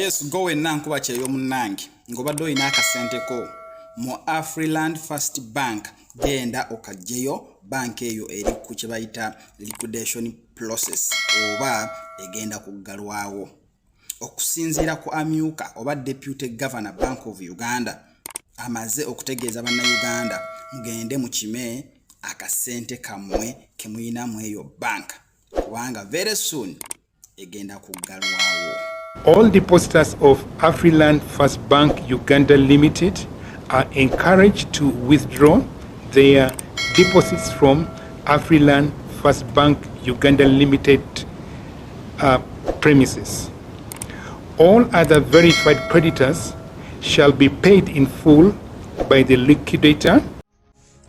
yes go enankuba kyeyo munnange ngobadde oyina akasenteko mu Afriland First Bank genda okajjeyo bank eyo eri ku kye bayita liquidation process oba egenda kuggalwawo okusinziira ku amyuka oba deputy governor Bank of Uganda amaze okutegeeza bannayuganda mugende mu kime akasente kamwe kemuyina mu eyo bank kubanga very soon egenda kuggalwawo. All depositors of Afriland First Bank Uganda Limited are encouraged to withdraw their deposits from Afriland First Bank Uganda Limited premises. All other verified creditors shall be paid in full by the liquidator.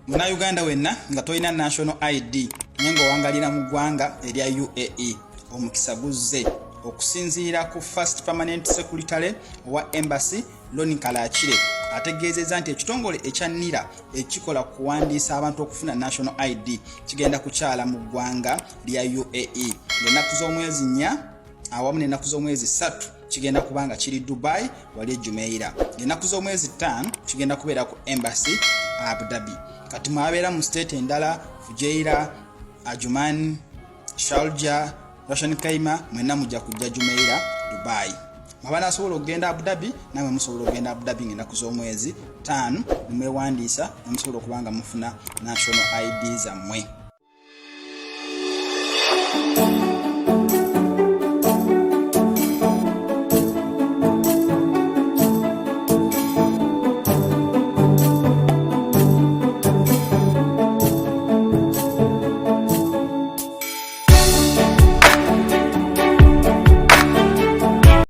Muna Uganda wenna nga toyina national ID nyengo wangalira mu ggwanga erya UAE omukisa guzze okusinziira ku First Permanent Secretary wa Embassy Loni Kalachire ategeezezza nti ekitongole ekya Nira ekikola kuwandiisa abantu okufuna national ID kigenda kukyala mu ggwanga lya UAE ng'ennaku z'omwezi 4 awamu n'ennaku z'omwezi 3 kigenda kubanga kiri Dubai wali Jumeirah ng'ennaku z'omwezi 5 kigenda kubeera ku Embassy Abu Dhabi kati mwabeera mu state endala Fujairah, Ajuman, Sharjah, Ras Kaima mwenna mujja kujja Jumeirah Dubai. Mabana asobola okugenda Abu Dhabi namwe musobola okugenda Abu Dhabi ng'ennaku z'omwezi 5 nimwewandiisa ne musobola okubanga mufuna national ID zammwe.